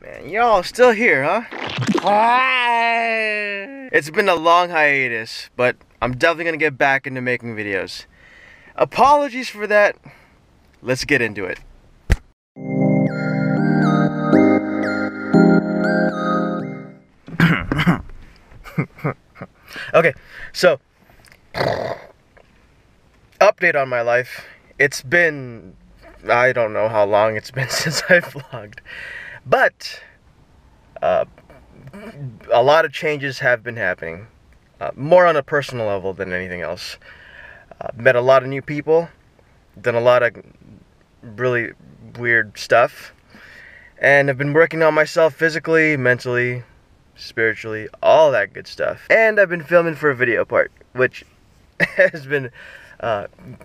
Man, y'all still here, huh? It's been a long hiatus, but I'm definitely gonna get back into making videos. Apologies for that. Let's get into it. Okay, so update on my life. It's been, I don't know how long it's been since I vlogged, but a lot of changes have been happening, more on a personal level than anything else. Met a lot of new people, done a lot of really weird stuff, and I've been working on myself physically, mentally, spiritually, all that good stuff. And I've been filming for a video part, which has been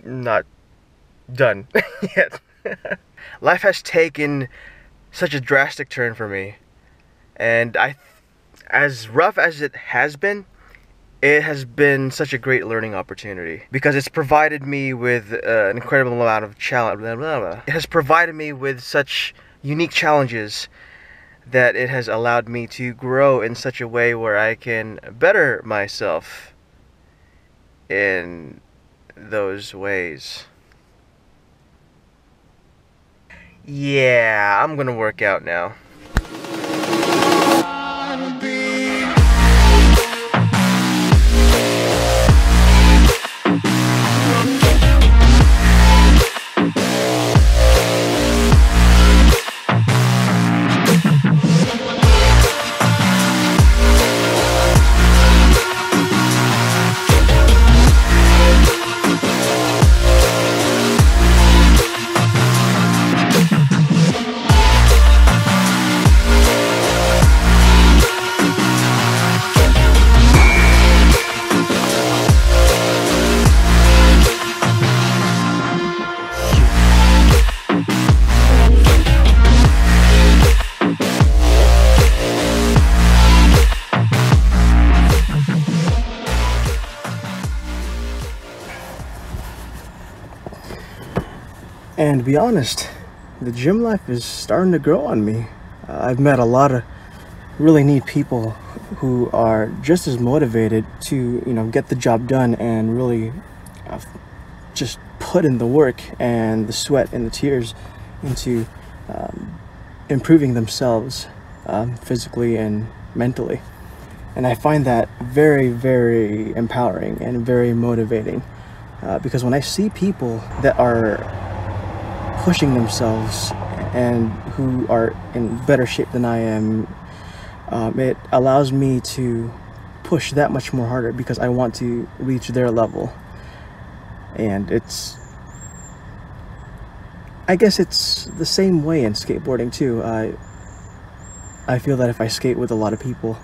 not done yet. Life has taken such a drastic turn for me, and as rough as it has been such a great learning opportunity, because it's provided me with an incredible amount of challenge. It has provided me with such unique challenges that it has allowed me to grow in such a way where I can better myself in those ways. Yeah, I'm gonna work out now. And to be honest, the gym life is starting to grow on me. I've met a lot of really neat people who are just as motivated to, get the job done and really just put in the work and the sweat and the tears into improving themselves physically and mentally. And I find that very, very empowering and very motivating, because when I see people that are pushing themselves and who are in better shape than I am, it allows me to push that much more harder, because I want to reach their level. And I guess it's the same way in skateboarding too. I feel that if I skate with a lot of people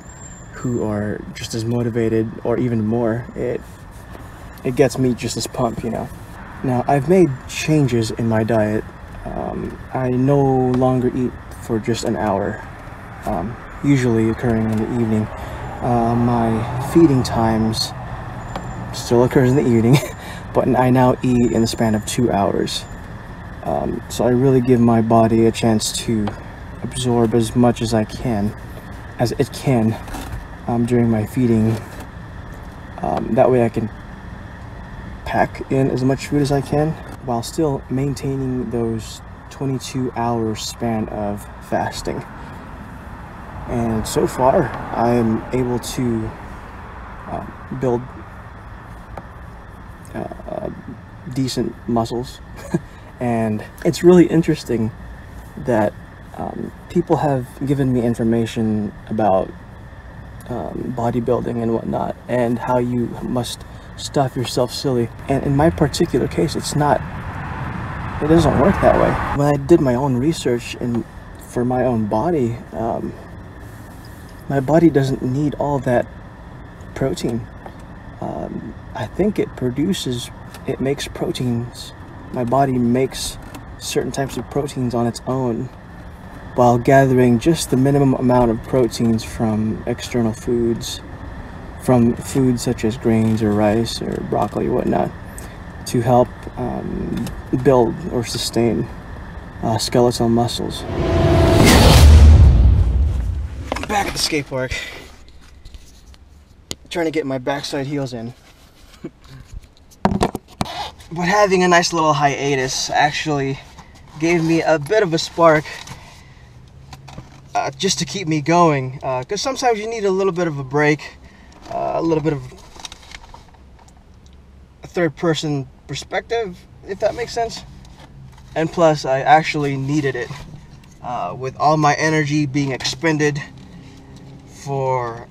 who are just as motivated or even more, it gets me just as pumped, Now, I've made changes in my diet. I no longer eat for just an hour, usually occurring in the evening. My feeding times still occurs in the evening, but I now eat in the span of 2 hours. So I really give my body a chance to absorb as much as it can during my feeding. That way I can pack in as much food as I can while still maintaining those 22-hour span of fasting. And so far I'm able to build decent muscles. And it's really interesting that people have given me information about bodybuilding and whatnot, and how you must stuff yourself silly. And in my particular case, it doesn't work that way. When I did my own research for my own body, my body doesn't need all that protein. I think it makes proteins. My body makes certain types of proteins on its own, while gathering just the minimum amount of proteins from external foods, from foods such as grains or rice or broccoli or whatnot, to help build or sustain skeletal muscles. back at the skate park, trying to get my backside heels in. But having a nice little hiatus actually gave me a bit of a spark just to keep me going, because sometimes you need a little bit of a break, a little bit of a third-person perspective, if that makes sense. And plus, I actually needed it, with all my energy being expended for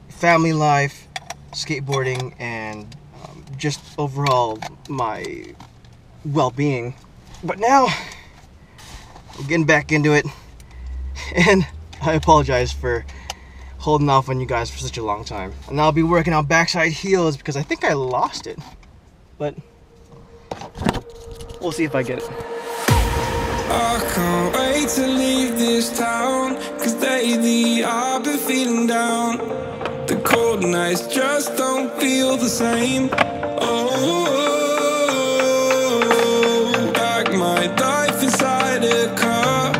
family life, skateboarding, and just overall my well-being. But now I'm getting back into it, and I apologize for holding off on you guys for such a long time. And I'll be working on backside heels because I think I lost it, but we'll see if I get it. I can't wait to leave this town, cause lately I've been feeling down. The cold nights just don't feel the same. Oh, like my life inside a car,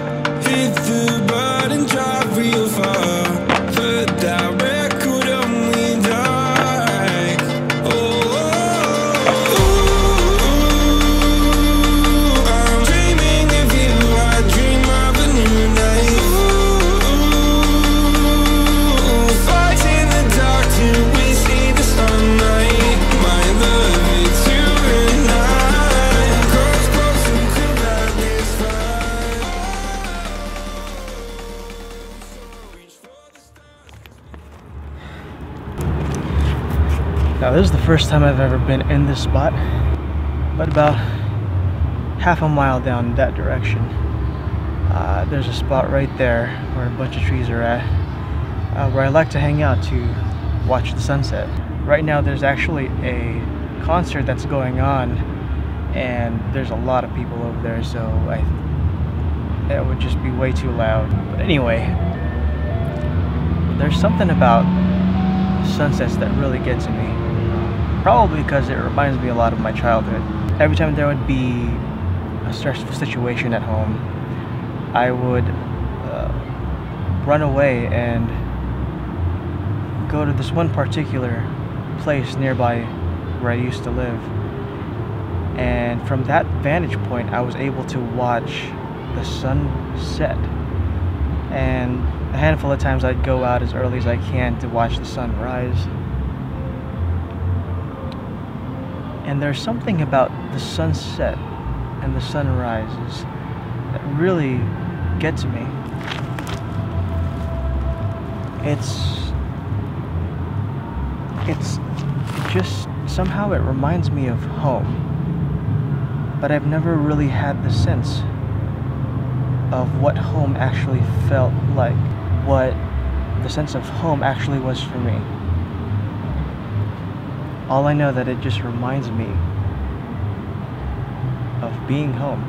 hit the button, drive real far. Heard that record on me like, I'm dreaming of you, I dream of a new night. Fighting the dark till we see the sunlight. My love is you and I. Cross close and could have this fight. Reach for the stars. Now this is the first time I've ever been in this spot, but about half a mile down that direction, there's a spot right there where a bunch of trees are at, where I like to hang out to watch the sunset. Right now there's actually a concert that's going on, and there's a lot of people over there, so it would just be way too loud. But anyway, there's something about sunsets that really get to me. Probably because it reminds me a lot of my childhood. Every time there would be a stressful situation at home, I would run away and go to this one particular place nearby where I used to live. And from that vantage point, I was able to watch the sun set. And a handful of times I'd go out as early as I can to watch the sun rise. And there's something about the sunset and the sunrises that really get to me. It just somehow it reminds me of home, but I've never really had the sense of what home actually felt like, what the sense of home actually was for me. All I know that it just reminds me of being home.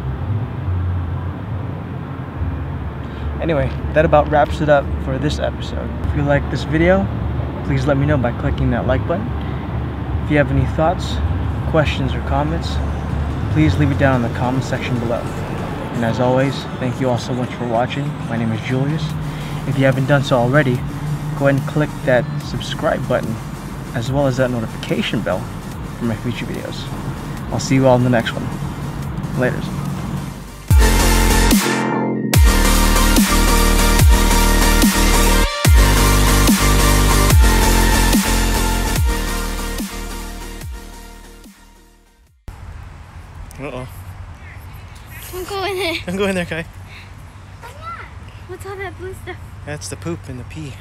Anyway, that about wraps it up for this episode. If you like this video, please let me know by clicking that like button. If you have any thoughts, questions, or comments, please leave it down in the comment section below. And as always, thank you all so much for watching. My name is Julius. If you haven't done so already, go ahead and click that subscribe button, as well as that notification bell for my future videos. I'll see you all in the next one. Laters. Uh-oh. Don't go in there. Don't go in there, Kai. What's all that blue stuff? That's the poop and the pee.